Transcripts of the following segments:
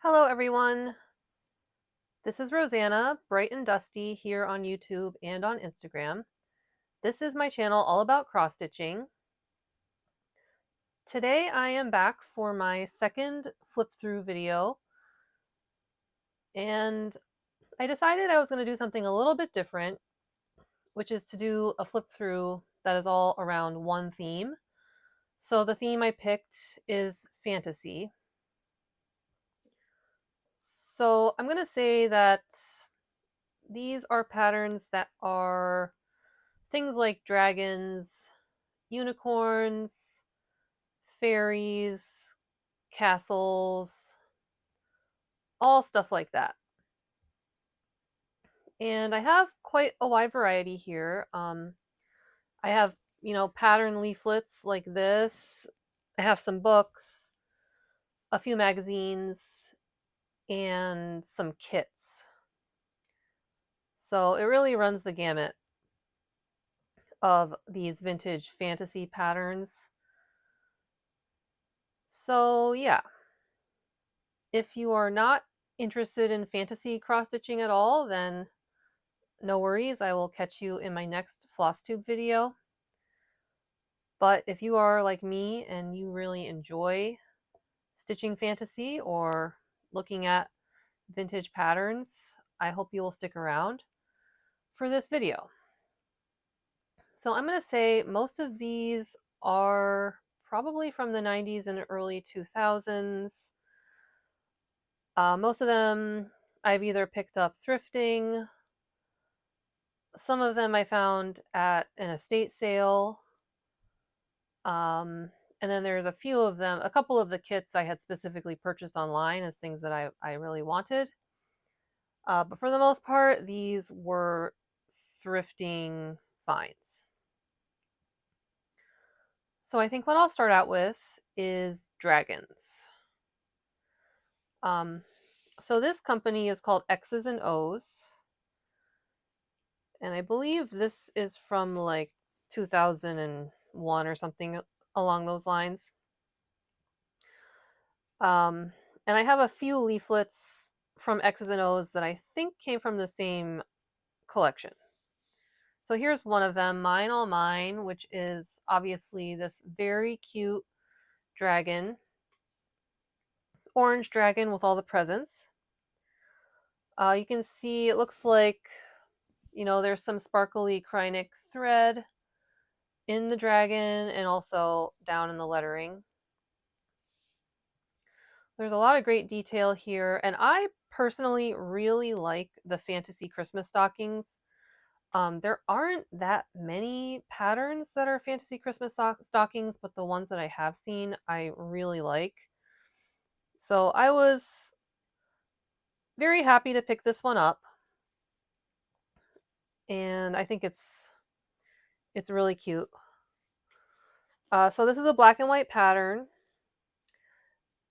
Hello everyone, this is Rosanna, Bright and Dusty here on YouTube and on Instagram. This is my channel all about cross stitching. Today I am back for my second flip through video, and I decided I was going to do something a little bit different, which is to do a flip through that is all around one theme. So the theme I picked is fantasy. So I'm going to say that these are patterns that are things like dragons, unicorns, fairies, castles, all stuff like that. And I have quite a wide variety here. I have, pattern leaflets like this. I have some books, a few magazines, and some kits. So it really runs the gamut of these vintage fantasy patterns. So yeah, if you are not interested in fantasy cross stitching at all, then no worries, I will catch you in my next Flosstube video. But if you are like me and you really enjoy stitching fantasy or looking at vintage patterns, I hope you will stick around for this video. So I'm going to say most of these are probably from the 90s and early 2000s. Most of them I've either picked up thrifting. Some of them I found at an estate sale. And then there's a few of them, a couple of the kits I had specifically purchased online as things that I really wanted. But for the most part, these were thrifting finds. So I think what I'll start out with is dragons. So this company is called X's and O's. And I believe this is from like 2001 or something along those lines. And I have a few leaflets from X's and O's that I think came from the same collection. So here's one of them, Mine All Mine, which is obviously this very cute dragon, orange dragon with all the presents. You can see it looks like, there's some sparkly Krynic thread in the dragon and also down in the lettering. There's a lot of great detail here, and I personally really like the fantasy Christmas stockings. There aren't that many patterns that are fantasy Christmas stockings, but the ones that I have seen, I really like. So I was very happy to pick this one up, and I think it's really cute. So this is a black and white pattern,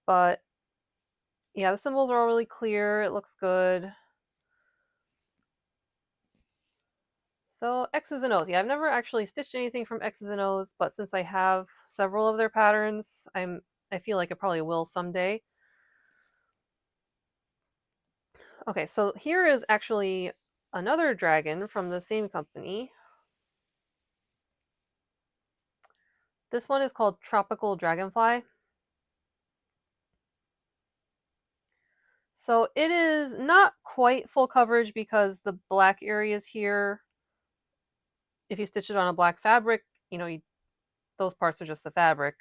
but yeah, the symbols are all really clear. It looks good. So X's and O's. Yeah, I've never actually stitched anything from X's and O's, but since I have several of their patterns, I feel like I probably will someday. Okay, so here is actually another dragon from the same company. This one is called Tropical Dragonfly. So it is not quite full coverage because the black areas here, if you stitch it on a black fabric, those parts are just the fabric.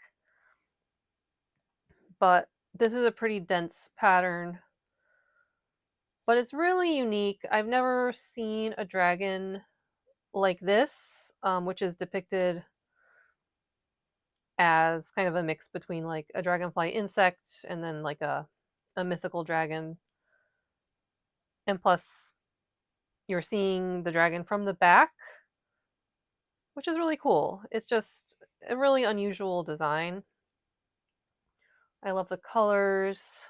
But this is a pretty dense pattern. But it's really unique. I've never seen a dragon like this, which is depicted as kind of a mix between like a dragonfly insect and then like a mythical dragon. And plus, you're seeing the dragon from the back, which is really cool. It's just a really unusual design. I love the colors.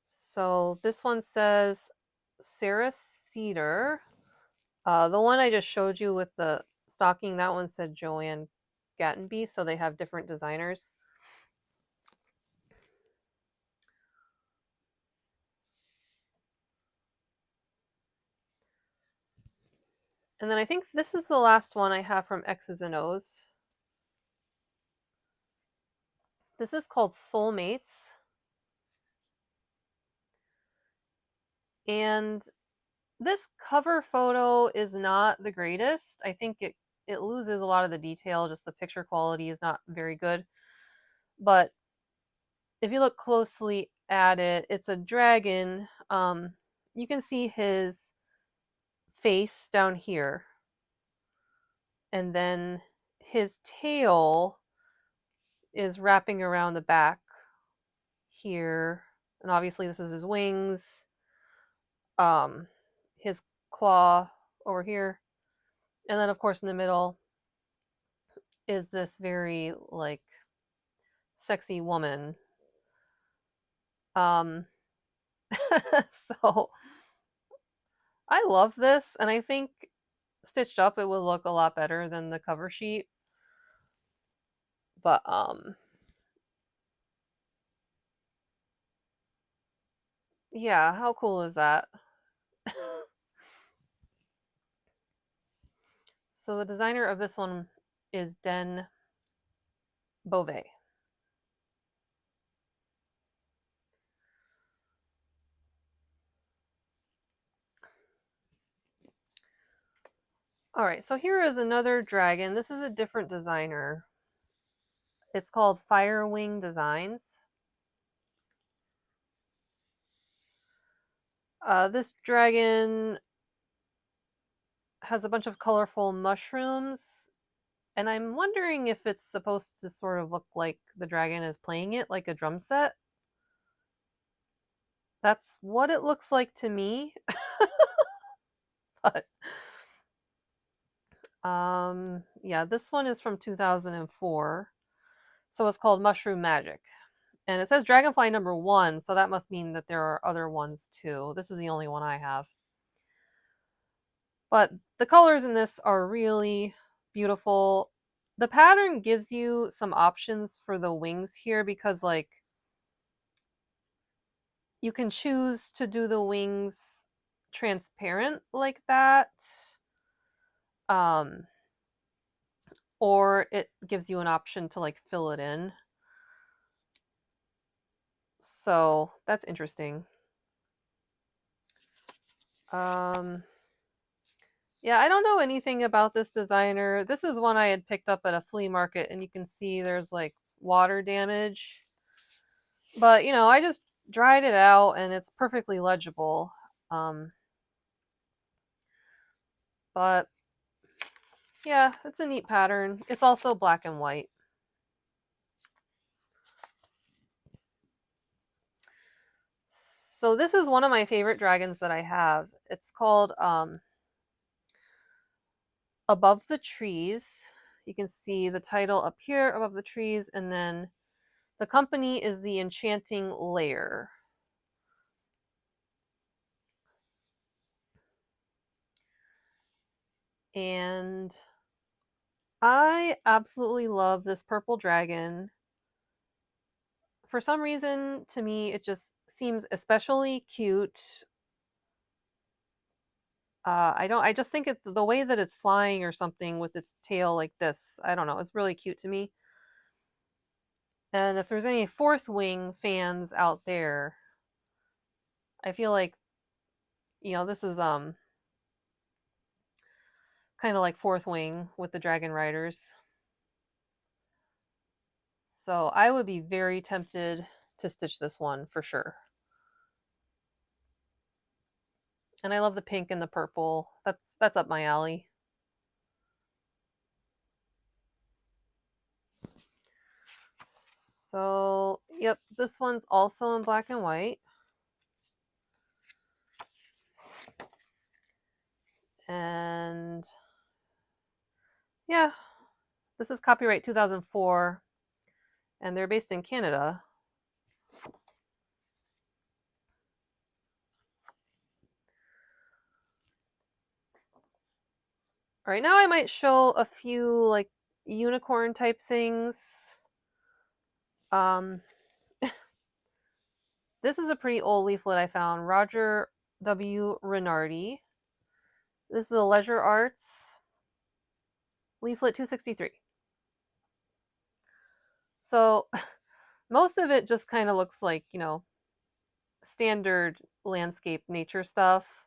So this one says Sarah Cedar. The one I just showed you with the stocking, that one said Joanne Gattenby, so they have different designers. And then I think this is the last one I have from X's and O's. This is called Soulmates. And this cover photo is not the greatest. I think it loses a lot of the detail, just the picture quality is not very good. But if you look closely at it, it's a dragon. You can see his face down here, and then his tail is wrapping around the back here, and obviously this is his wings, um, his claw over here, and then of course in the middle is this very like sexy woman. Um, so I love this, and I think stitched up it would look a lot better than the cover sheet. But yeah, how cool is that? So the designer of this one is Den Beauvais. All right, so here is another dragon. This is a different designer. It's called Firewing Designs. This dragon has a bunch of colorful mushrooms, and I'm wondering if it's supposed to sort of look like the dragon is playing it like a drum set. That's what it looks like to me. But yeah, this one is from 2004. So it's called Mushroom Magic. And it says Dragonfly #1, so that must mean that there are other ones too. This is the only one I have. But the colors in this are really beautiful. The pattern gives you some options for the wings here because like you can choose to do the wings transparent like that. Um, or it gives you an option to like fill it in. So that's interesting. Um, yeah, I don't know anything about this designer. This is one I had picked up at a flea market, and you can see there's like water damage. But, you know, I just dried it out and it's perfectly legible. Um, but yeah, it's a neat pattern. It's also black and white. So this is one of my favorite dragons that I have. It's called Above the Trees. You can see the title up here, Above the Trees, and then the company is the Enchanting Lair. And I absolutely love this purple dragon. For some reason, to me, it just seems especially cute. I just think it's the way that it's flying or something with its tail like this. I don't know. It's really cute to me. And if there's any Fourth Wing fans out there, I feel like, you know, this is kind of like Fourth Wing with the Dragon Riders. So I would be very tempted to stitch this one for sure. And I love the pink and the purple. That's up my alley. So, yep, this one's also in black and white. And yeah, this is copyright 2004, and they're based in Canada. All right, now I might show a few like unicorn type things. Um, this is a pretty old leaflet I found. Roger W. Renardi. This is a Leisure Arts leaflet 263. So most of it just kind of looks like, you know, standard landscape nature stuff.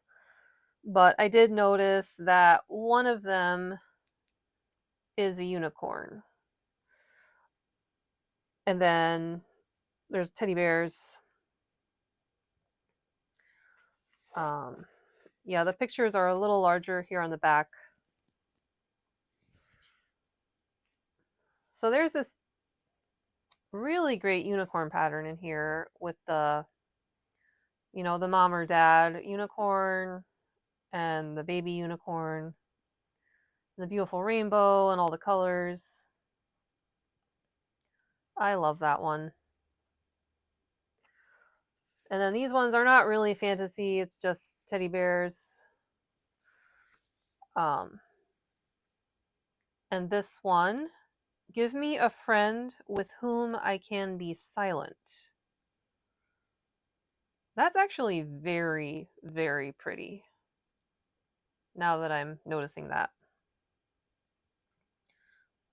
But I did notice that one of them is a unicorn. And then there's teddy bears. Yeah, the pictures are a little larger here on the back. So there's this really great unicorn pattern in here with the, you know, the mom or dad unicorn and the baby unicorn, the beautiful rainbow and all the colors. I love that one. And then these ones are not really fantasy, it's just teddy bears. And this one, give me a friend with whom I can be silent. That's actually very, very pretty. Now that I'm noticing that.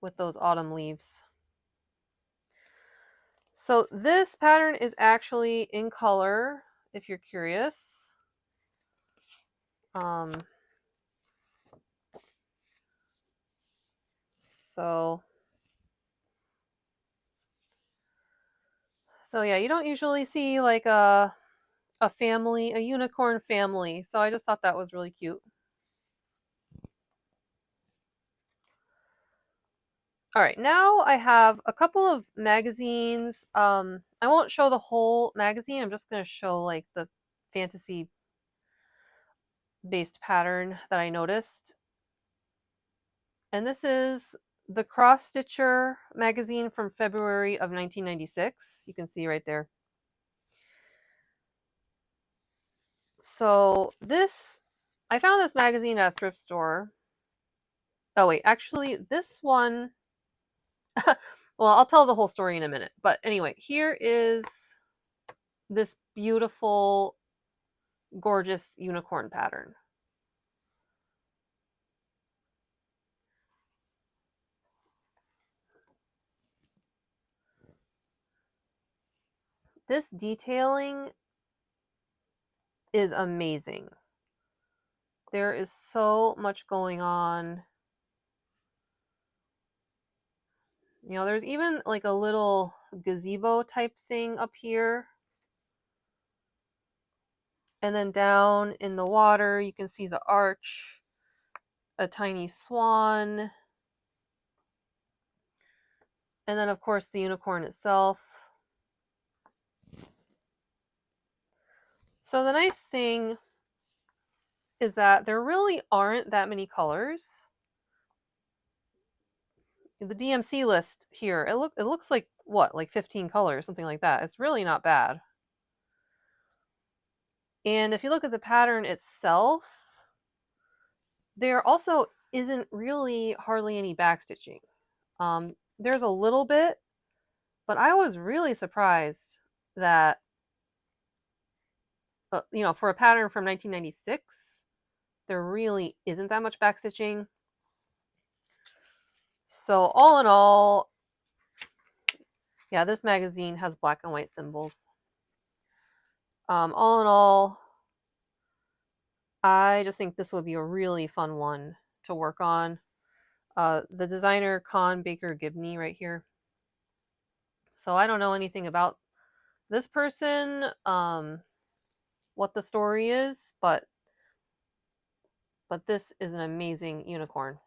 With those autumn leaves. So this pattern is actually in color, if you're curious. So yeah, you don't usually see like a family, a unicorn family. So I just thought that was really cute. All right, now I have a couple of magazines. I won't show the whole magazine. I'm just going to show like the fantasy based pattern that I noticed. And this is the Cross Stitcher magazine from February of 1996. You can see right there. So this, I found this magazine at a thrift store. Oh wait, actually this one, well, I'll tell the whole story in a minute. But anyway, here is this beautiful, gorgeous unicorn pattern. This detailing is amazing. There is so much going on. You know, there's even like a little gazebo type thing up here. And then down in the water, you can see the arch, a tiny swan, and then of course the unicorn itself. So the nice thing is that there really aren't that many colors. The DMC list here, it looks like what, like 15 colors, something like that. It's really not bad. And if you look at the pattern itself, there also isn't really hardly any backstitching. There's a little bit, but I was really surprised that, you know, for a pattern from 1996, there really isn't that much backstitching. So all in all, yeah, this magazine has black and white symbols. All in all, I just think this would be a really fun one to work on. The designer Con Baker Gibney right here. So I don't know anything about this person, what the story is, but this is an amazing unicorn.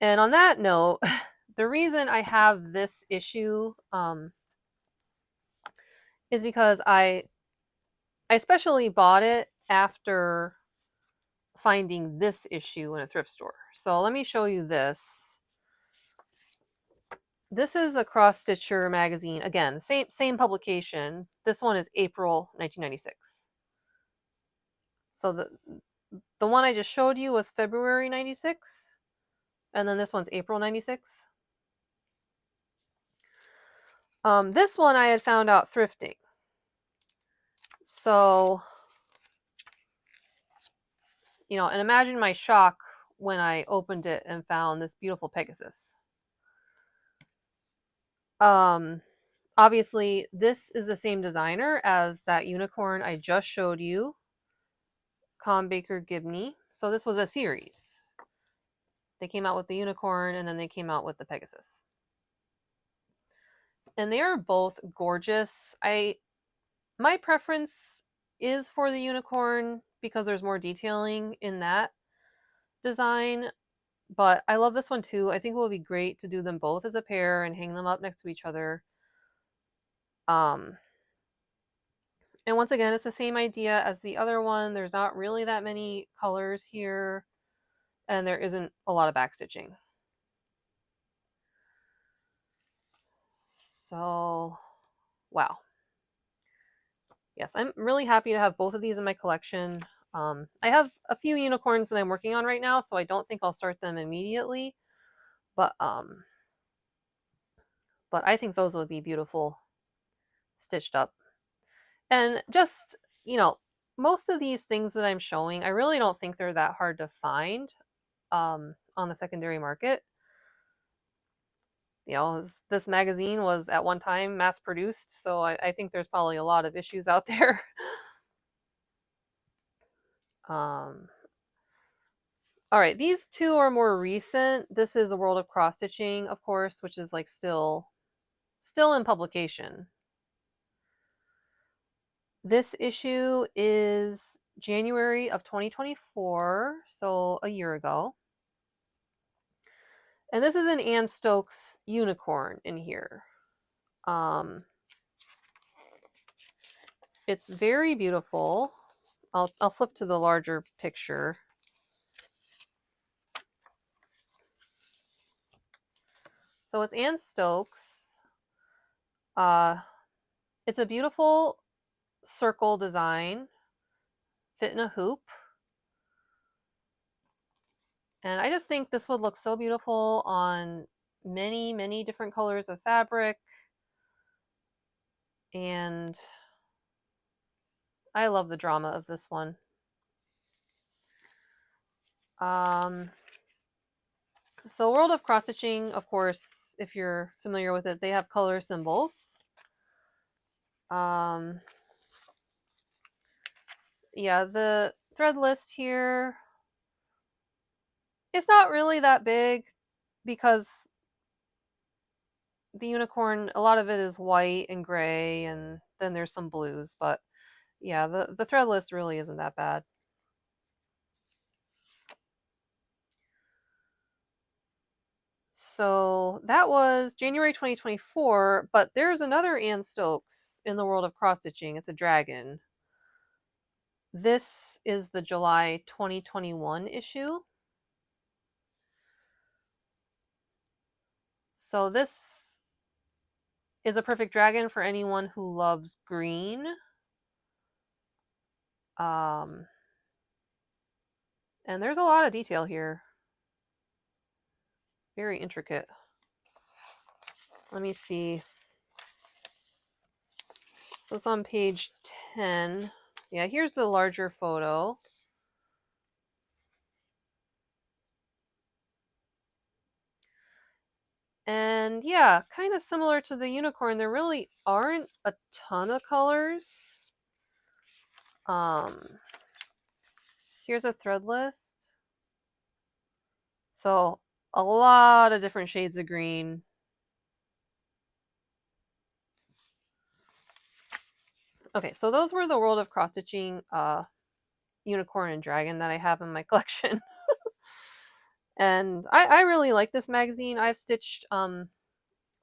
And on that note, the reason I have this issue is because I especially bought it after finding this issue in a thrift store. So let me show you this. This is a Cross Stitcher magazine. Again, same publication. This one is April 1996. So the one I just showed you was February 96, and then this one's April 96. This one I had found out thrifting. So and imagine my shock when I opened it and found this beautiful Pegasus. Obviously, this is the same designer as that unicorn I just showed you, Com Baker Gibney. So this was a series. They came out with the unicorn and then they came out with the Pegasus. And they are both gorgeous. My preference is for the unicorn because there's more detailing in that design, but I love this one too. I think it will be great to do them both as a pair and hang them up next to each other. Um, and once again, it's the same idea as the other one. There's not really that many colors here, and there isn't a lot of backstitching. So, wow. Yes, I'm really happy to have both of these in my collection. I have a few unicorns that I'm working on right now, so I don't think I'll start them immediately. But I think those would be beautiful stitched up. And just, you know, most of these things that I'm showing, I really don't think they're that hard to find on the secondary market. This magazine was at one time mass produced, so I think there's probably a lot of issues out there. um, all right, these two are more recent. This is a World of Cross Stitching, of course, which is like still in publication. This issue is January of 2024, so a year ago. And this is an Anne Stokes unicorn in here. It's very beautiful. I'll flip to the larger picture. So it's Anne Stokes. It's a beautiful circle design, fit in a hoop. And I just think this would look so beautiful on many, many different colors of fabric. And I love the drama of this one. So World of Cross Stitching, of course, if you're familiar with it, they have color symbols. Yeah, the thread list here, it's not really that big because the unicorn, a lot of it is white and gray, and then there's some blues, but yeah, the thread list really isn't that bad. So that was January 2024, but there's another Anne Stokes in the World of Cross Stitching. It's a dragon. This is the July 2021 issue. So this is a perfect dragon for anyone who loves green. And there's a lot of detail here. Very intricate. Let me see. So it's on page 10. Yeah, here's the larger photo. And yeah, kind of similar to the unicorn, there really aren't a ton of colors. Here's a thread list. So a lot of different shades of green. Okay, so those were the World of Cross Stitching unicorn and dragon that I have in my collection. And I really like this magazine. I've stitched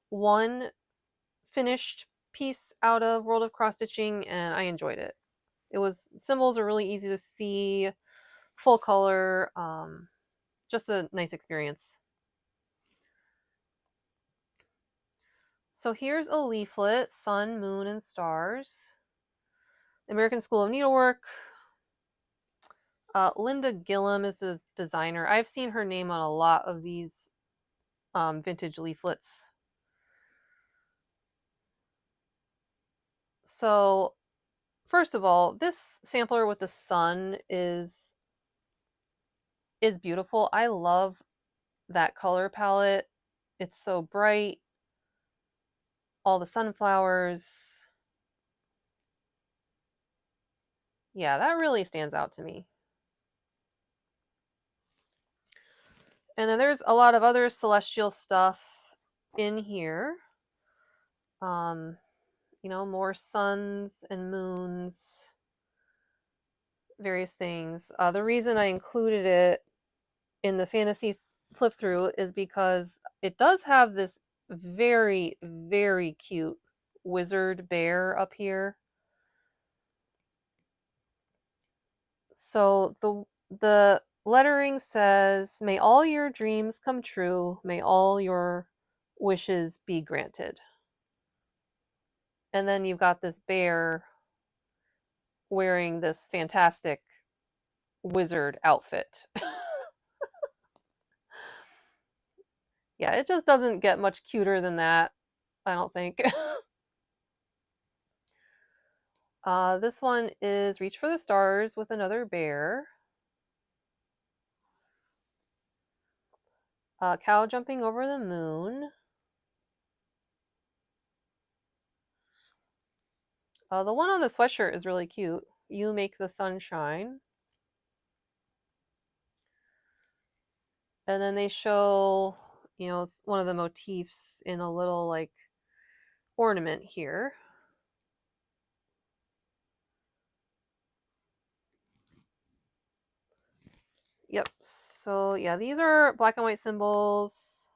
one finished piece out of World of Cross Stitching and I enjoyed it. Symbols are really easy to see, full color, just a nice experience. So here's a leaflet, Sun, Moon, and Stars. American School of Needlework. Linda Gillum is the designer. I've seen her name on a lot of these vintage leaflets. So first of all, this sampler with the sun is is beautiful. I love that color palette. It's so bright. All the sunflowers. Yeah, that really stands out to me. And then there's a lot of other celestial stuff in here. Um, more suns and moons, various things. The reason I included it in the fantasy flip through is because it does have this very, very cute wizard bear up here. So the lettering says, "May all your dreams come true. May all your wishes be granted." And then you've got this bear wearing this fantastic wizard outfit. Yeah, it just doesn't get much cuter than that, I don't think. This one is Reach for the Stars with another bear. Cow jumping over the moon. The one on the sweatshirt is really cute. You make the sun shine. And then they show, it's one of the motifs in a little like ornament here. Yep. So yeah, these are black and white symbols.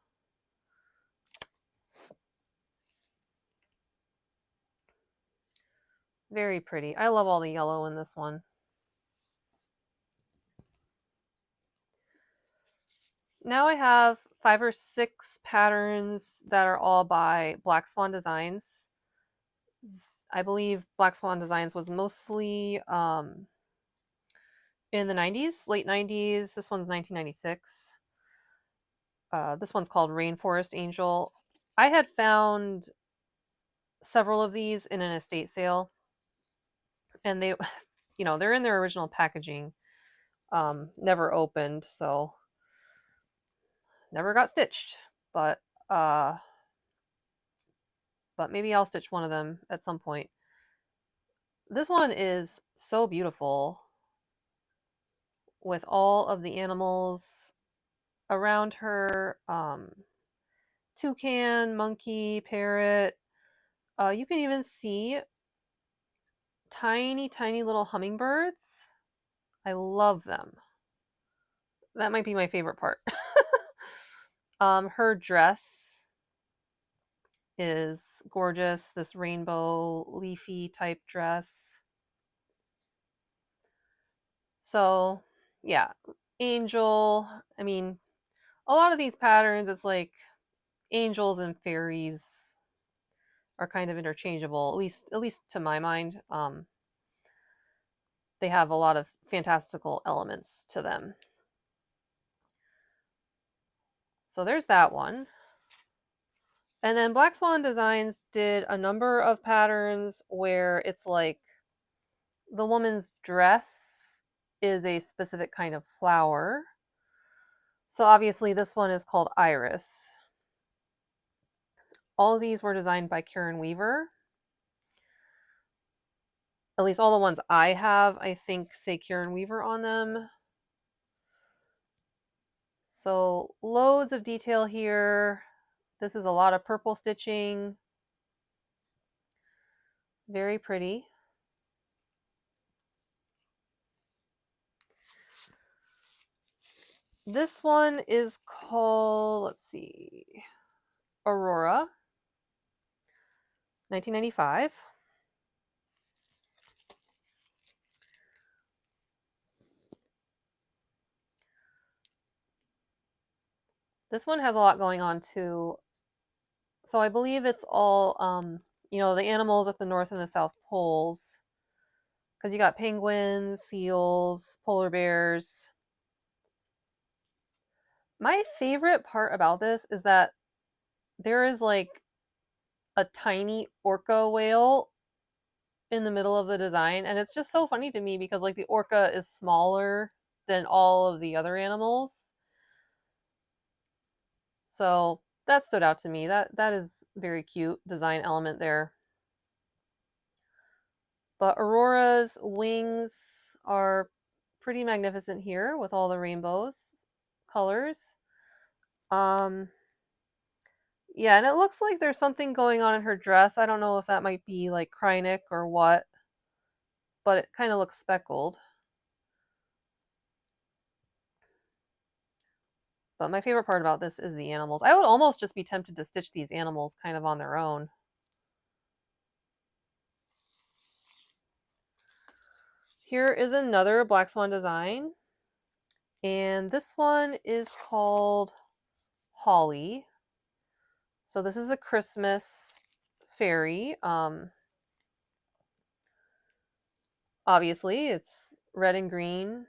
Very pretty. I love all the yellow in this one. Now I have 5 or 6 patterns that are all by Black Swan Designs. I believe Black Swan Designs was mostly in the 90s, late 90s. This one's 1996. This one's called Rainforest Angel. I had found several of these in an estate sale, and they, they're in their original packaging, never opened, so never got stitched. But uh, but maybe I'll stitch one of them at some point. This one is so beautiful with all of the animals around her. Toucan, monkey, parrot. You can even see tiny, tiny little hummingbirds. I love them. That might be my favorite part. Her dress is gorgeous. This rainbow leafy type dress. So, yeah, angel. I mean, a lot of these patterns, it's like angels and fairies are kind of interchangeable, at least to my mind. They have a lot of fantastical elements to them. So there's that one. And then Black Swan Designs did a number of patterns where it's like the woman's dress is a specific kind of flower. So obviously this one is called Iris. All of these were designed by Karen Weaver. At least all the ones I have, I think, say Karen Weaver on them. So loads of detail here. This is a lot of purple stitching. Very pretty. This one is called, let's see, Aurora, 1995. This one has a lot going on too. So I believe it's all, the animals at the North and the South Poles. Because you got penguins, seals, polar bears. My favorite part about this is that there is like a tiny orca whale in the middle of the design, and it's just so funny to me because like the orca is smaller than all of the other animals. So that stood out to me. That is very cute design element there. But Aurora's wings are pretty magnificent here with all the rainbows colors. Um, yeah, and it looks like there's something going on in her dress. I don't know if that might be like Krynic or what, but it kind of looks speckled. But my favorite part about this is the animals. I would almost just be tempted to stitch these animals kind of on their own. Here is another Black Swan design, and this one is called Holly. So this is a Christmas fairy. Obviously, it's red and green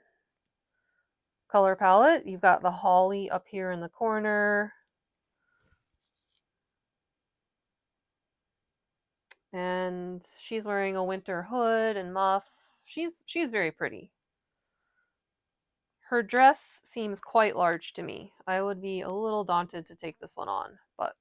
color palette. You've got the holly up here in the corner. And she's wearing a winter hood and muff. She's very pretty. Her dress seems quite large to me. I would be a little daunted to take this one on, but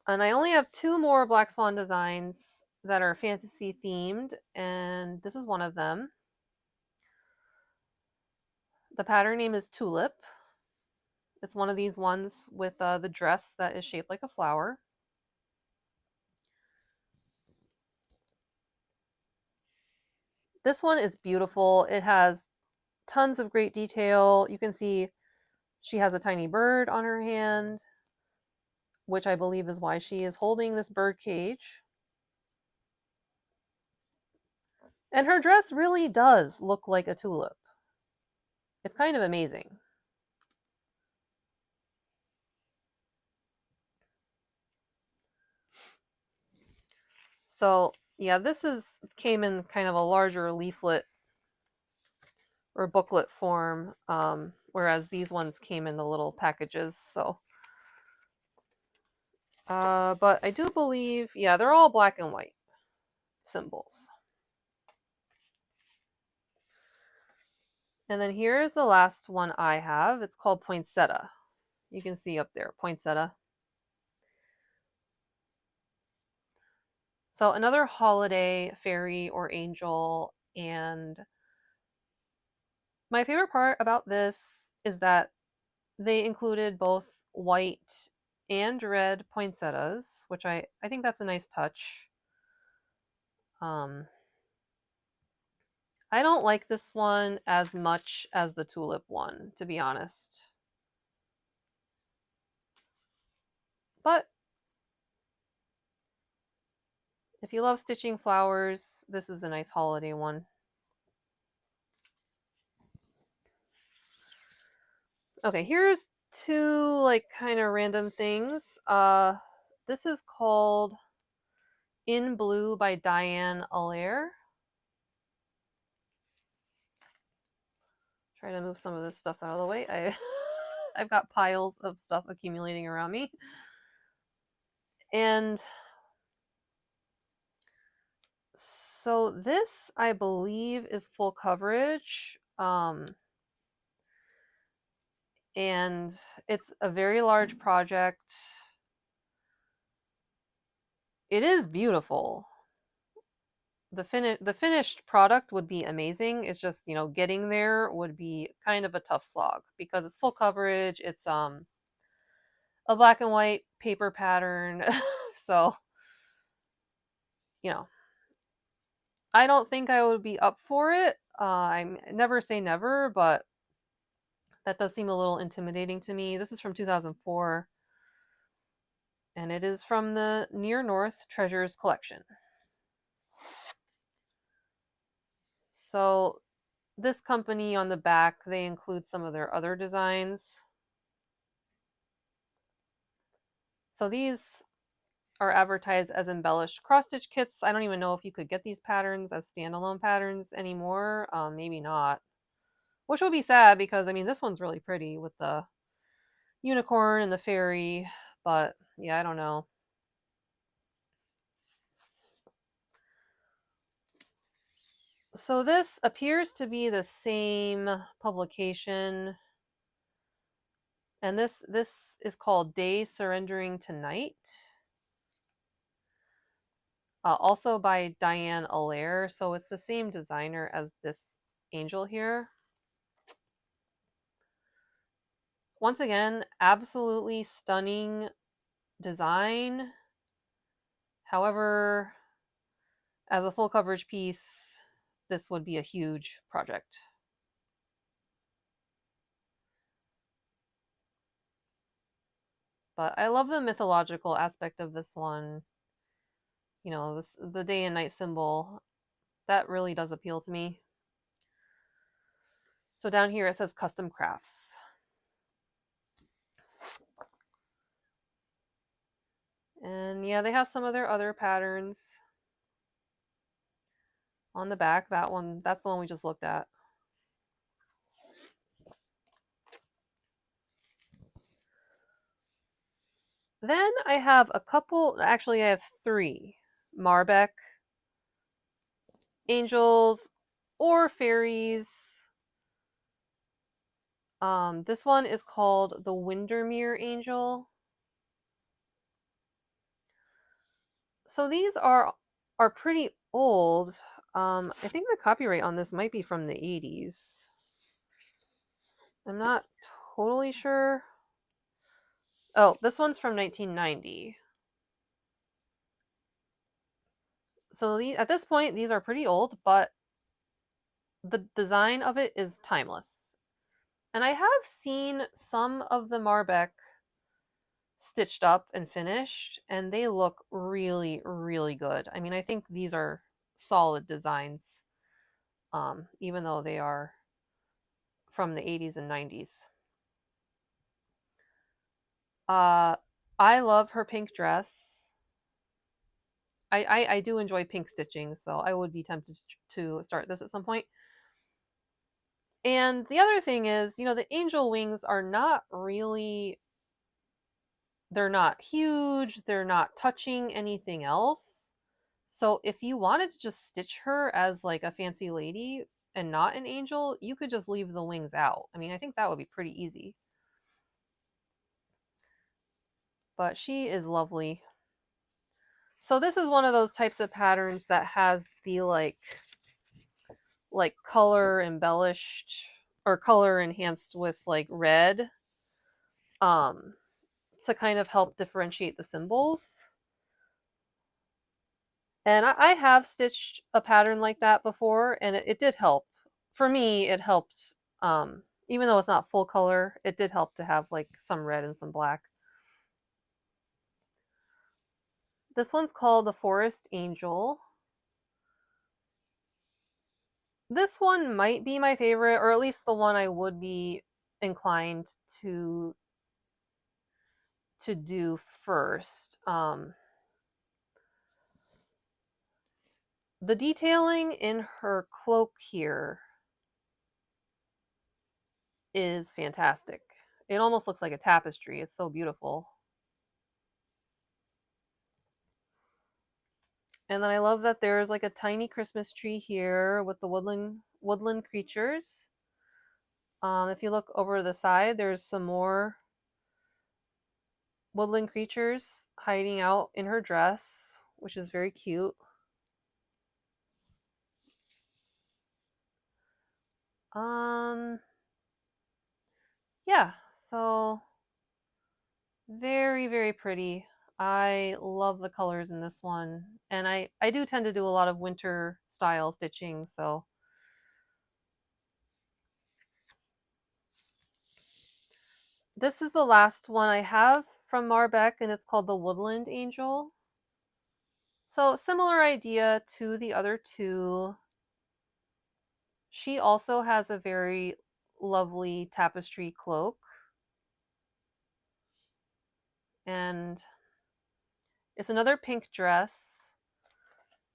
and I only have two more Black Swan designs that are fantasy themed, and this is one of them. The pattern name is Tulip. It's one of these ones with the dress that is shaped like a flower. This one is beautiful. It has tons of great detail. You can see she has a tiny bird on her hand, which I believe is why she is holding this bird cage. And her dress really does look like a tulip. It's kind of amazing. So yeah, this came in kind of a larger leaflet or booklet form, whereas these ones came in the little packages. So, but I do believe, yeah, they're all black and white symbols. And then here's the last one I have. It's called Poinsettia. You can see up there, Poinsettia. So another holiday fairy or angel, and my favorite part about this is that they included both white and red poinsettias, which I think that's a nice touch. Um, I don't like this one as much as the tulip one, to be honest. But if you love stitching flowers, this is a nice holiday one. Okay, here's two like kind of random things. This is called In Blue by Diane Allaire. Try to move some of this stuff out of the way. I've got piles of stuff accumulating around me. And so this, I believe, is full coverage. And it's a very large project. It is beautiful. The finished product would be amazing. It's just, getting there would be kind of a tough slog because it's full coverage. It's a black and white paper pattern. So, you know, I don't think I would be up for it. I never say never, but that does seem a little intimidating to me. This is from 2004, and it is from the Near North Treasures collection. So this company on the back, they include some of their other designs. So these are advertised as embellished cross-stitch kits. I don't even know if you could get these patterns as standalone patterns anymore. Maybe not. Which would be sad because, I mean, this one's really pretty with the unicorn and the fairy. But, yeah, I don't know. So this appears to be the same publication, and this is called Day Surrendering to Night, also by Diane Allaire. So it's the same designer as this angel here. Once again, absolutely stunning design. However, as a full coverage piece, this would be a huge project. But I love the mythological aspect of this one. You know, the day and night symbol. That really does appeal to me. So down here it says custom crafts. And yeah, they have some of their other patterns on the back. That one, that's the one we just looked at. Then I have a couple, actually I have 3 MarBeck angels or fairies. This one is called the Windermere Angel. So these are pretty old. I think the copyright on this might be from the 80s. I'm not totally sure. Oh, this one's from 1990. So at this point, these are pretty old, but the design of it is timeless. And I have seen some of the MarBeck stitched up and finished, and they look really, really good. I mean, I think these are solid designs, even though they are from the 80s and 90s. I love her pink dress. I do enjoy pink stitching, so I would be tempted to start this at some point. And the other thing is, you know, the angel wings are not really, they're not huge, they're not touching anything else. So if you wanted to just stitch her as like a fancy lady and not an angel, you could just leave the wings out. I mean, I think that would be pretty easy. But she is lovely. So this is one of those types of patterns that has the like color embellished or color enhanced with like red to kind of help differentiate the symbols. And I have stitched a pattern like that before, and it did help. For me, it helped. Even though it's not full color, it did help to have like some red and some black. This one's called the Forest Angel. This one might be my favorite, or at least the one I would be inclined to do first. The detailing in her cloak here is fantastic. It almost looks like a tapestry. It's so beautiful. And then I love that there's like a tiny Christmas tree here with the woodland creatures. If you look over to the side, there's some more woodland creatures hiding out in her dress, which is very cute. Yeah, so very, very pretty. I love the colors in this one. And I do tend to do a lot of winter style stitching, so this is the last one I have from MarBeck, and it's called the Woodland Angel. So similar idea to the other 2. She also has a very lovely tapestry cloak. And it's another pink dress.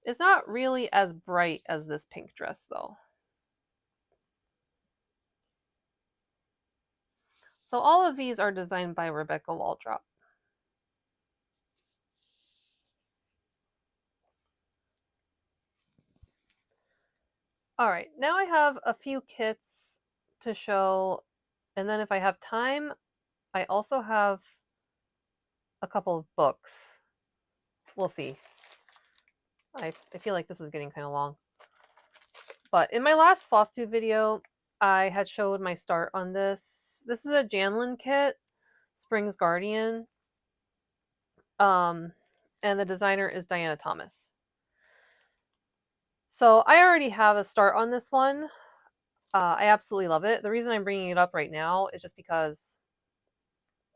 It's not really as bright as this pink dress though. So all of these are designed by Rebecca Waldrop. All right, now I have a few kits to show, and then if I have time, I also have a couple of books. We'll see. I feel like this is getting kind of long. But in my last Flosstube video, I had showed my start on this. This is a Janlin kit, Spring's Guardian. And the designer is Diana Thomas. So I already have a start on this one. I absolutely love it. The reason I'm bringing it up right now is just because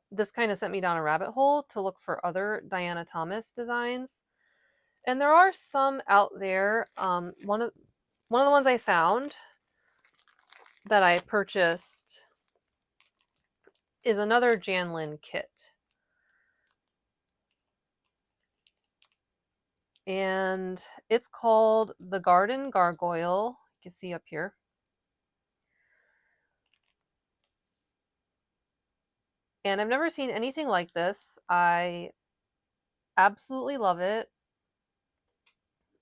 this kind of sent me down a rabbit hole to look for other Diana Thomas designs. And there are some out there. One of the ones I found that I purchased is another Janlin kit. And it's called the Garden Gargoyle. You can see up here. And I've never seen anything like this. I absolutely love it.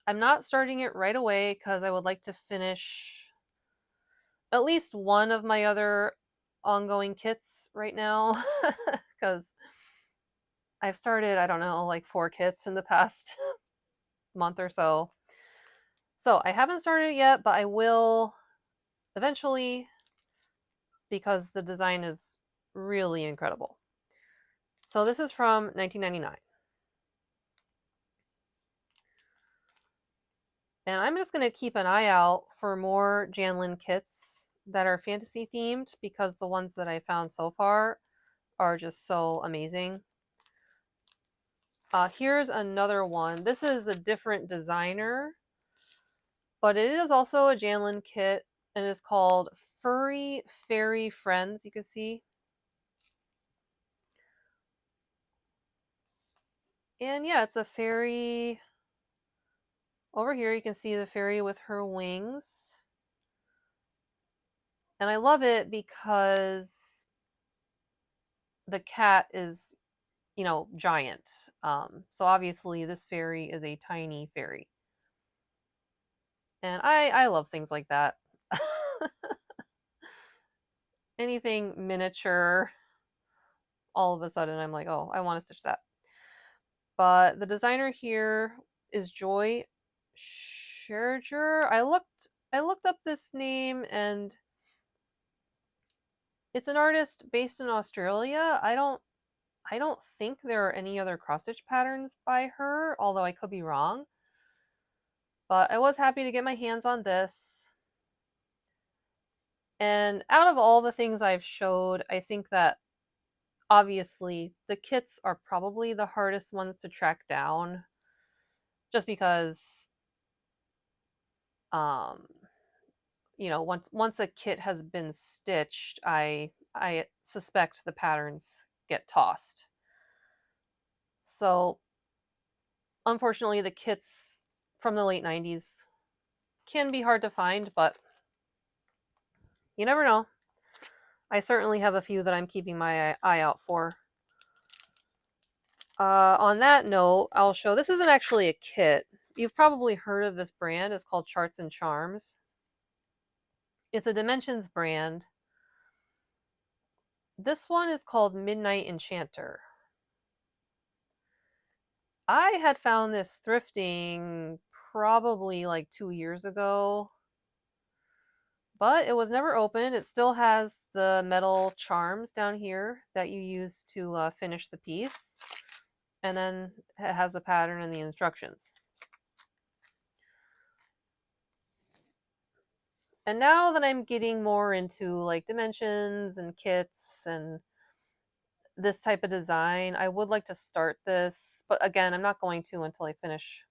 I'm not starting it right away because I would like to finish at least one of my other ongoing kits right now because I've started, I don't know, like 4 kits in the past month or so. So I haven't started it yet, but I will eventually because the design is really incredible. So this is from 1999. And I'm just going to keep an eye out for more Janlin kits that are fantasy themed because the ones that I found so far are just so amazing. Here's another one. This is a different designer, but it is also a Janlin kit and it's called Furry Fairy Friends. You can see. And yeah, it's a fairy. Over here you can see the fairy with her wings. And I love it because the cat is, you know, giant. So obviously this fairy is a tiny fairy. And I love things like that. Anything miniature, all of a sudden I'm like, oh, I want to stitch that. But the designer here is Joy Scherger. I looked up this name and it's an artist based in Australia. I don't think there are any other cross stitch patterns by her, although I could be wrong. But I was happy to get my hands on this. And out of all the things I've showed, I think that obviously the kits are probably the hardest ones to track down just because um you know, once a kit has been stitched, I suspect the patterns get tossed. So unfortunately the kits from the late 90s can be hard to find, but you never know. I certainly have a few that I'm keeping my eye out for. On that note, I'll show, this isn't actually a kit. You've probably heard of this brand. It's called Charts and Charms. It's a Dimensions brand. This one is called Midnight Enchanter. I had found this thrifting probably like 2 years ago, but it was never opened. It still has the metal charms down here that you use to finish the piece. And then it has the pattern and the instructions. And now that I'm getting more into like dimensions and kits and this type of design, I would like to start this, but again, I'm not going to until I finish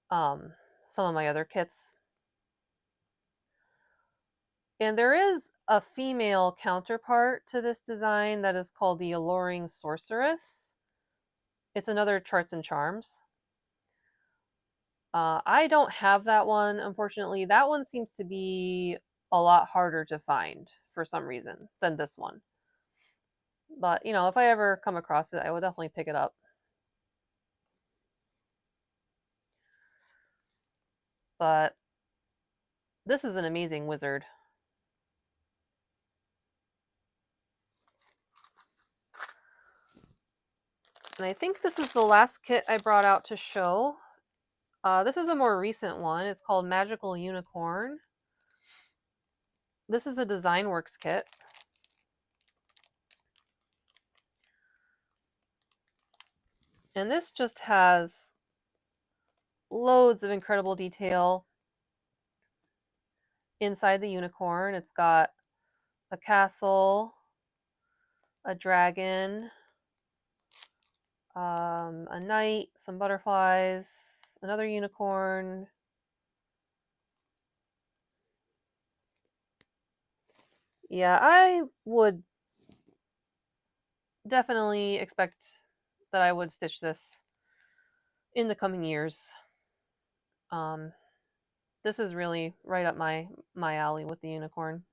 some of my other kits. And there is a female counterpart to this design that is called the Alluring Sorceress. It's another Charts and Charms. I don't have that one, unfortunately. That one seems to be a lot harder to find for some reason than this one. But, you know, if I ever come across it, I would definitely pick it up. But This is an amazing wizard. And I think this is the last kit I brought out to show. This is a more recent one. It's called Magical Unicorn. This is a Design Works kit. And this just has loads of incredible detail inside the unicorn. It's got a castle, a dragon, a knight, some butterflies, another unicorn. Yeah, I would definitely expect that I would stitch this in the coming years. Um, this is really right up my alley with the unicorn.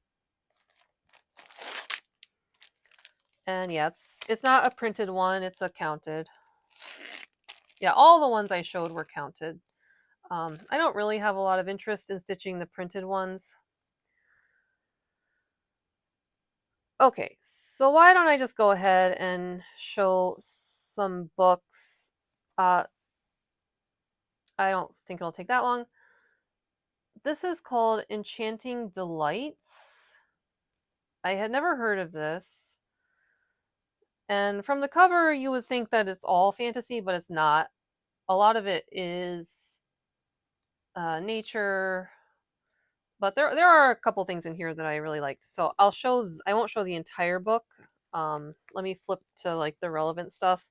And yeah, it's not a printed one, it's a counted. Yeah, all the ones I showed were counted. I don't really have a lot of interest in stitching the printed ones. Okay, so why don't I just go ahead and show some books. I don't think it'll take that long. This is called Enchanting Delights. I had never heard of this. And from the cover, you would think that it's all fantasy, but it's not. A lot of it is nature, but there are a couple things in here that I really liked. So I won't show the entire book. Let me flip to like the relevant stuff.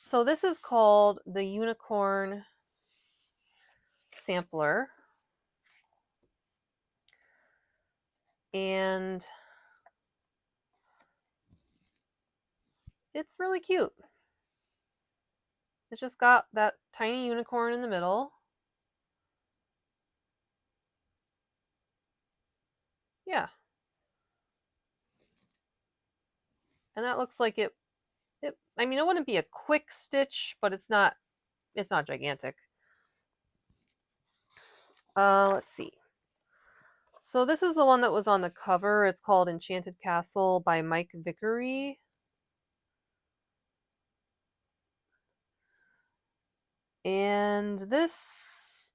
So this is called the Unicorn Sampler. And it's really cute. It's just got that tiny unicorn in the middle. Yeah. And that looks like I mean, it wouldn't be a quick stitch, but it's not gigantic. Let's see. So this is the one that was on the cover. It's called Enchanted Castle by Mike Vickery. And this,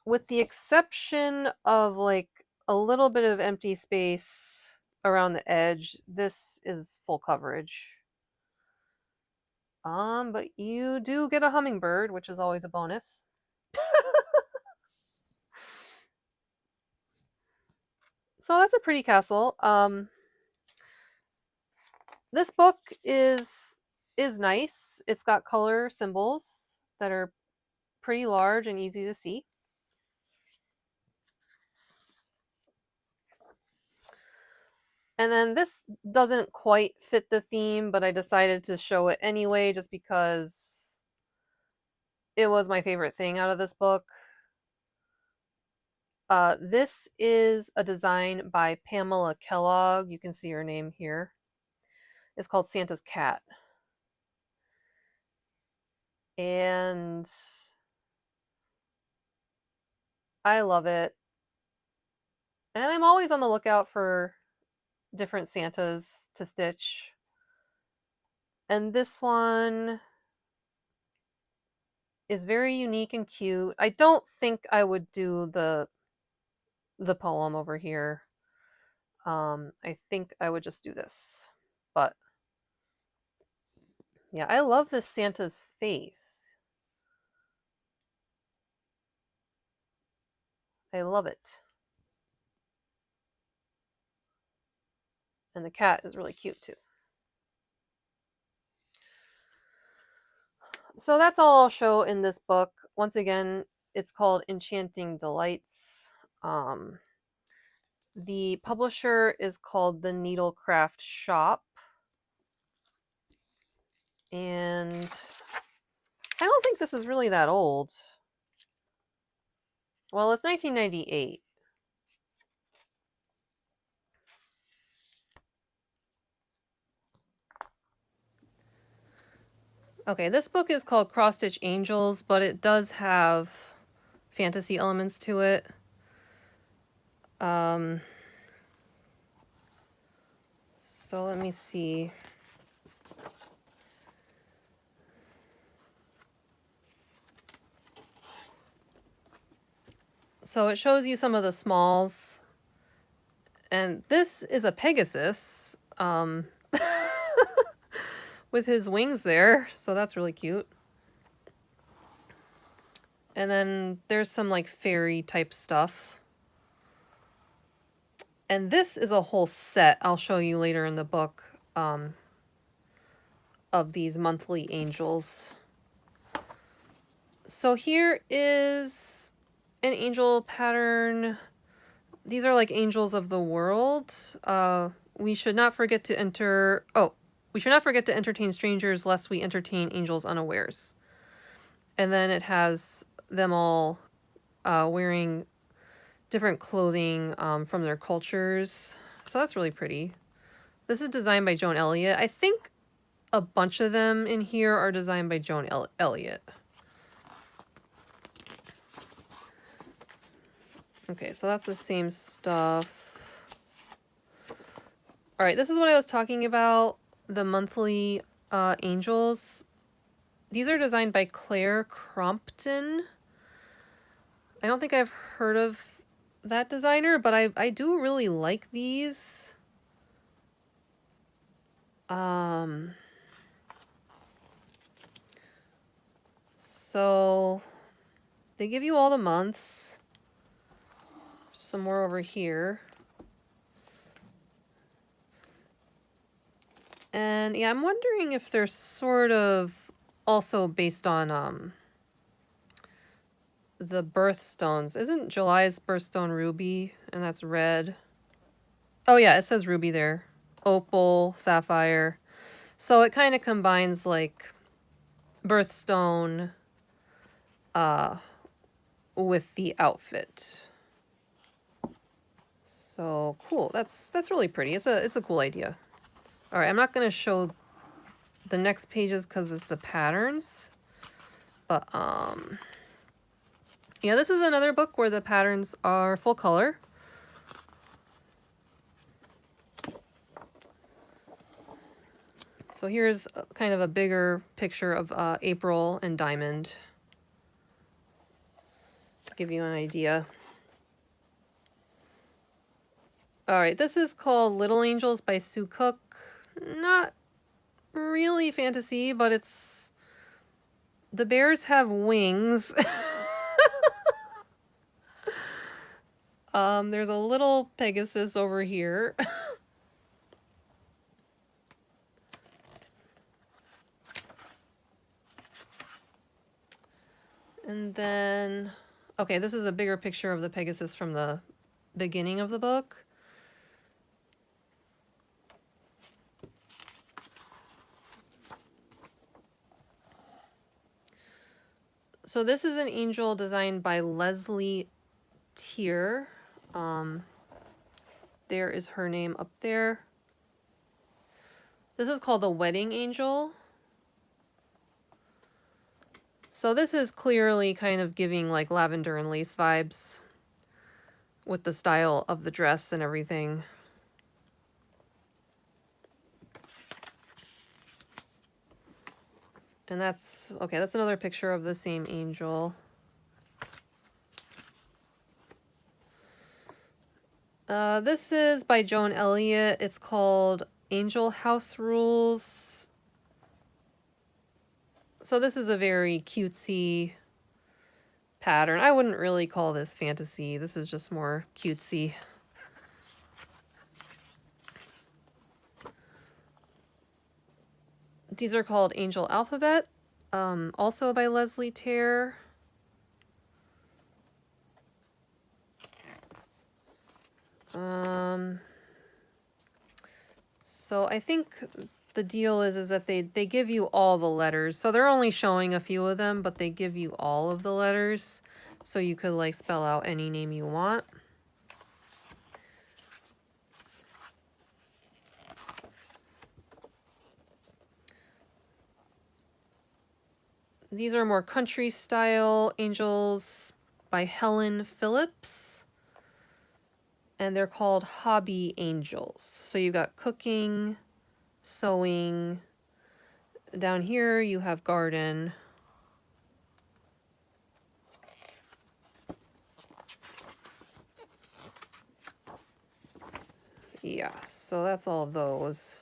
with the exception of like a little bit of empty space around the edge, this is full coverage. But you do get a hummingbird, which is always a bonus. So that's a pretty castle. This book is nice. It's got color symbols that are pretty large and easy to see. And then this doesn't quite fit the theme, but I decided to show it anyway just because it was my favorite thing out of this book. This is a design by Pamela Kellogg. You can see her name here. It's called Santa's Cat. And I love it. And I'm always on the lookout for different Santas to stitch. And this one is very unique and cute. I don't think I would do the poem over here. I think I would just do this. But yeah, I love this Santa's face. I love it. And the cat is really cute too. So that's all I'll show in this book. Once again, it's called Enchanting Delights. The publisher is called the Needlecraft Shop. And I don't think this is really that old. Well, it's 1998. Okay, this book is called Cross Stitch Angels, but it does have fantasy elements to it. So let me see. So it shows you some of the smalls. And this is a Pegasus with his wings there. So that's really cute. And then there's some like fairy type stuff. And this is a whole set I'll show you later in the book of these monthly angels. So here is an angel pattern. These are like angels of the world. We should not forget to entertain strangers lest we entertain angels unawares. And then it has them all wearing different clothing from their cultures. So that's really pretty. This is designed by Joan Elliot. I think a bunch of them in here are designed by Joan Elliot. Okay, so that's the same stuff. All right, this is what I was talking about, the monthly angels. These are designed by Claire Crompton. I don't think I've heard of that designer, but I do really like these. So they give you all the months. Some more over here. And yeah, I'm wondering if they're sort of also based on the birthstones. Isn't July's birthstone ruby? And that's red. Oh yeah, it says ruby there. Opal, sapphire. So it kind of combines like birthstone with the outfit. So cool. That's really pretty. It's a cool idea. All right, I'm not going to show the next pages because it's the patterns. But yeah, this is another book where the patterns are full color. So here's kind of a bigger picture of April and Diamond. To give you an idea. All right, this is called Little Angels by Sue Cook. Not really fantasy, but it's... The bears have wings. There's a little Pegasus over here. And then, okay, this is a bigger picture of the Pegasus from the beginning of the book. So this is an angel designed by Leslie Tier. There is her name up there. This is called the Wedding Angel. So this is clearly kind of giving like lavender and lace vibes with the style of the dress and everything. And that's, okay, that's another picture of the same angel. This is by Joan Elliot. It's called Angel House Rules. So this is a very cutesy pattern. I wouldn't really call this fantasy. This is just more cutesy. These are called Angel Alphabet, also by Leslie Tier. So I think the deal is that they give you all the letters. So they're only showing a few of them, but they give you all of the letters. So you could like spell out any name you want. These are more country style angels. by Helen Phillips, and they're called Hobby Angels. So you've got cooking, sewing. Down here you have garden. Yeah, so that's all those.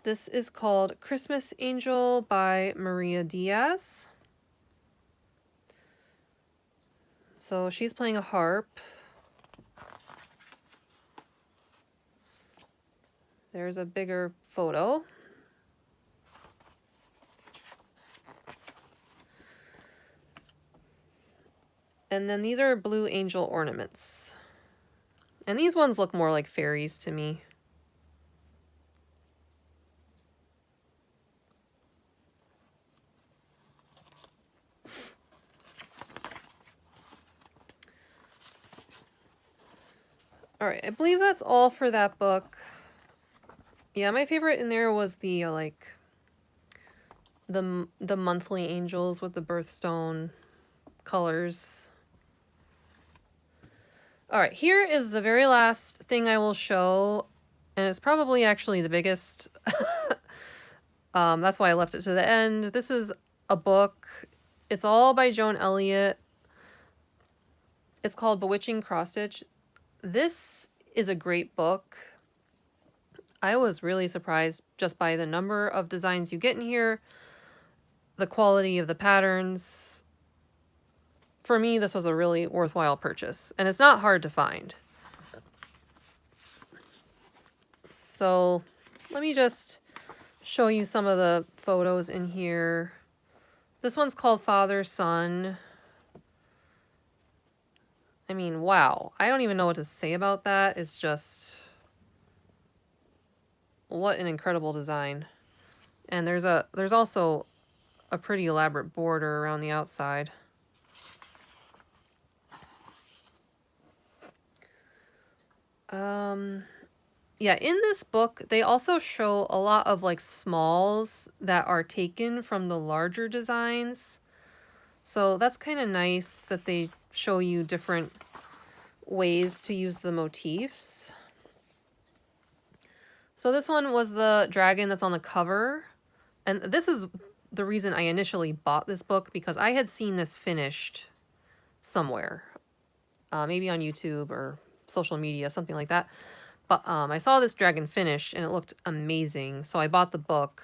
This is called Christmas Angel by Maria Diaz. So she's playing a harp. There's a bigger photo. And then these are blue angel ornaments. And these ones look more like fairies to me. All right, I believe that's all for that book. Yeah, my favorite in there was the like the monthly angels with the birthstone colors. All right, here is the very last thing I will show, and it's probably actually the biggest. That's why I left it to the end. This is a book. It's all by Joan Elliot. It's called Bewitching Cross Stitch. This is a great book. I was really surprised just by the number of designs you get in here, the quality of the patterns. For me, this was a really worthwhile purchase, and it's not hard to find. So let me just show you some of the photos in here. This one's called Father Son. I mean, wow. I don't even know what to say about that. It's just, what an incredible design. And there's also a pretty elaborate border around the outside. Yeah, in this book, they also show a lot of like smalls that are taken from the larger designs. So that's kind of nice that they show you different ways to use the motifs. So this one was the dragon that's on the cover. And this is the reason I initially bought this book, because I had seen this finished somewhere. Maybe on YouTube or social media, something like that. But I saw this dragon finished and it looked amazing. So I bought the book.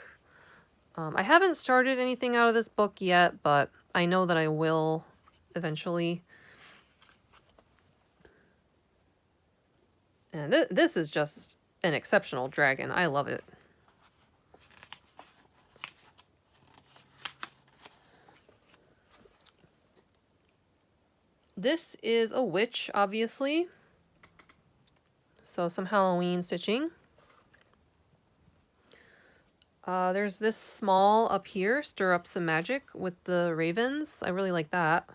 I haven't started anything out of this book yet, but I know that I will eventually. And this is just an exceptional dragon. I love it. This is a witch, obviously. So some Halloween stitching. There's this small up here, Stir Up Some Magic, with the ravens. I really like that.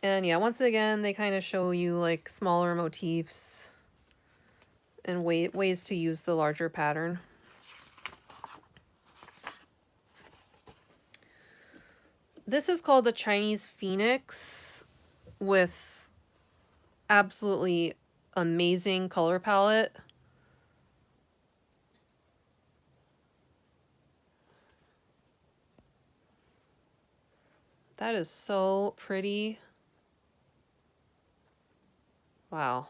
And yeah, once again, they kind of show you like smaller motifs and ways to use the larger pattern. This is called the Chinese Phoenix, with absolutely amazing color palette. That is so pretty. Wow.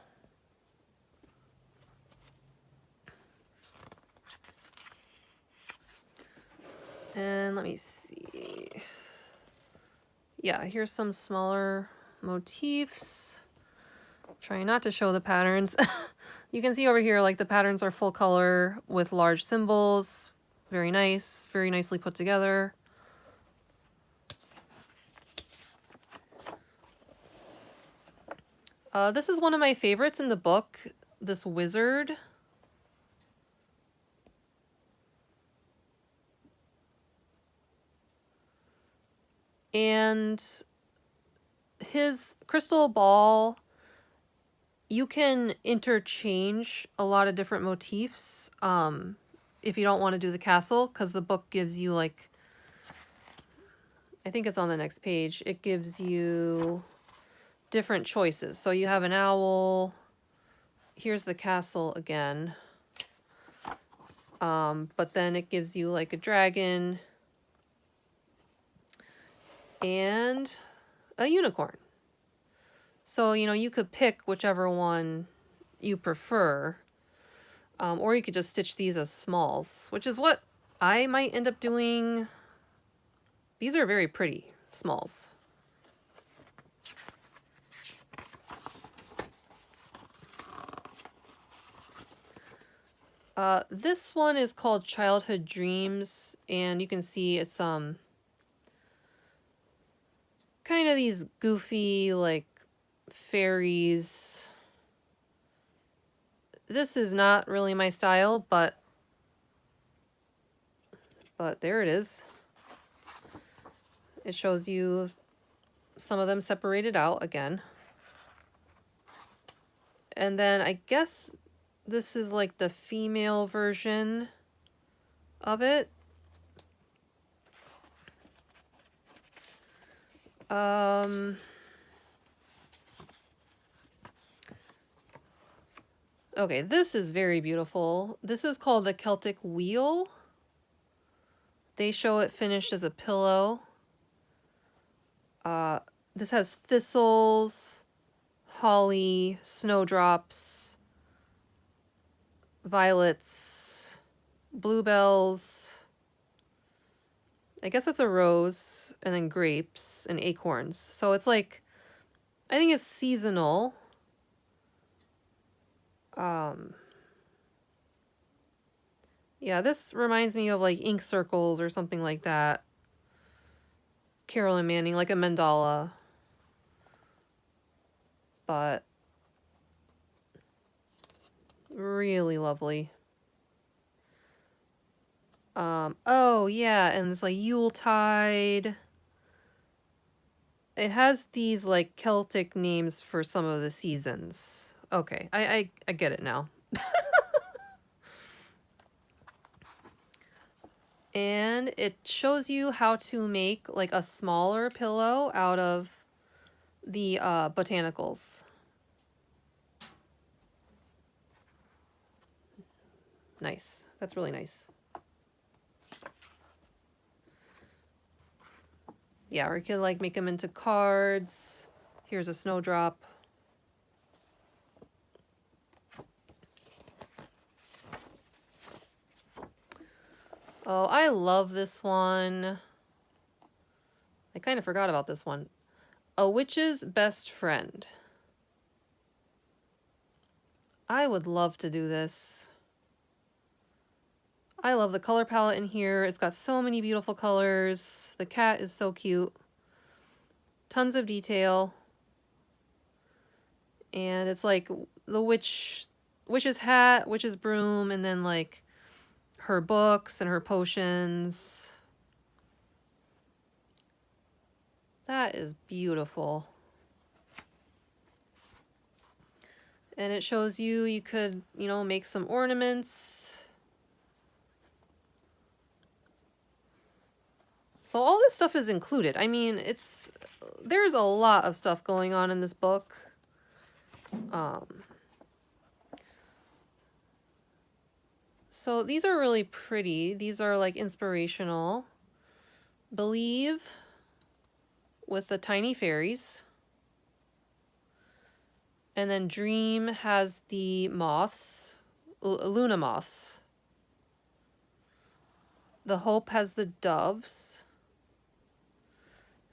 And let me see. Yeah, here's some smaller motifs. Trying not to show the patterns. You can see over here, like the patterns are full color with large symbols. Very nice, very nicely put together. This is one of my favorites in the book, this wizard. And his crystal ball You can interchange a lot of different motifs if you don't want to do the castle, because the book gives you, like, I think it's on the next page, it gives you different choices. So you have an owl. Here's the castle again. But then it gives you like a dragon and a unicorn. So, you know, you could pick whichever one you prefer. Or you could just stitch these as smalls, which is what I might end up doing. These are very pretty smalls. This one is called Childhood Dreams, and you can see it's kind of these goofy, like, fairies. This is not really my style, but there it is. It shows you some of them separated out again. And then I guess this is like the female version of it. Okay, this is very beautiful. This is called the Celtic Wheel. They show it finished as a pillow. This has thistles, holly, snowdrops, violets, bluebells. I guess that's a rose, and then grapes and acorns. So it's like, I think it's seasonal. Yeah, this reminds me of like ink circles or something like that. Carolyn Manning, like a mandala. But really lovely. Oh yeah, and it's like Yuletide. It has these like Celtic names for some of the seasons. Okay, I get it now. And it shows you how to make like a smaller pillow out of the botanicals. Nice. That's really nice. Yeah, or you could like make them into cards. Here's a snowdrop. Oh, I love this one. I kind of forgot about this one. A Witch's Best Friend. I would love to do this. I love the color palette in here. It's got so many beautiful colors. The cat is so cute. Tons of detail. And it's like the witch's hat, witch's broom, and then like her books and her potions. That is beautiful. And it shows you could, you know, make some ornaments. So all this stuff is included. I mean, there's a lot of stuff going on in this book. So these are really pretty. These are like inspirational. Believe with the tiny fairies. And then Dream has the moths, Luna moths. The Hope has the doves.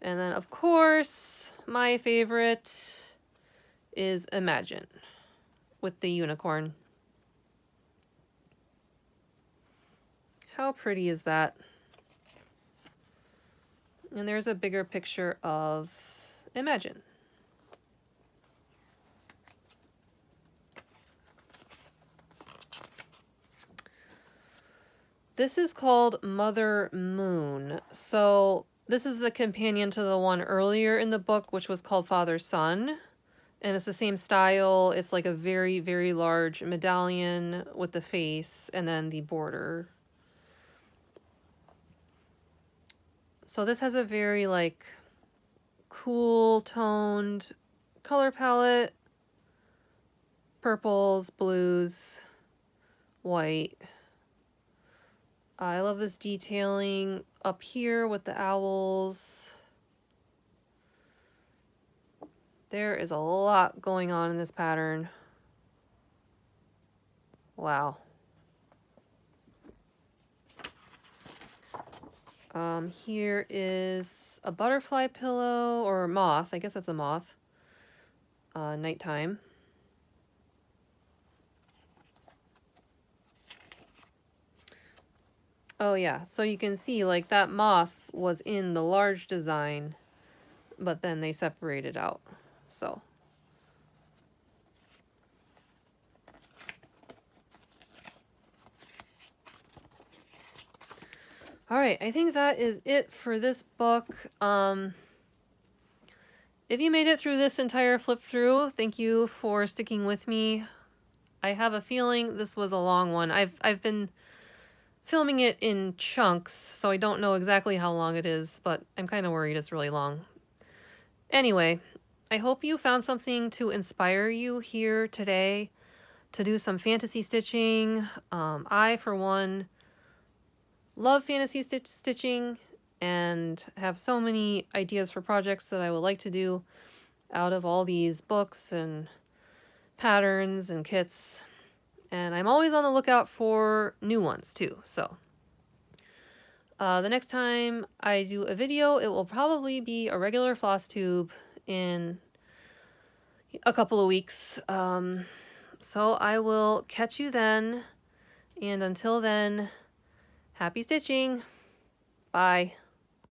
And then, of course, my favorite is Imagine with the unicorn. How pretty is that? And there's a bigger picture of Imagine. This is called Mother Moon. So this is the companion to the one earlier in the book, which was called Father Sun. And it's the same style. It's like a very, very large medallion with the face and then the border. So this has a very like cool toned color palette. Purples, blues, white. I love this detailing up here with the owls. There is a lot going on in this pattern. Wow. Here is a butterfly pillow or moth. I guess that's a moth. Nighttime. Oh yeah, so you can see like that moth was in the large design, but then they separated out. So. All right, I think that is it for this book. If you made it through this entire flip through, thank you for sticking with me. I have a feeling this was a long one. I've been filming it in chunks, so I don't know exactly how long it is, but I'm kind of worried it's really long. Anyway, I hope you found something to inspire you here today to do some fantasy stitching. I, for one, love fantasy stitching and have so many ideas for projects that I would like to do out of all these books and patterns and kits. And I'm always on the lookout for new ones too. So the next time I do a video, it will probably be a regular floss tube in a couple of weeks. So I will catch you then. And until then, happy stitching. Bye.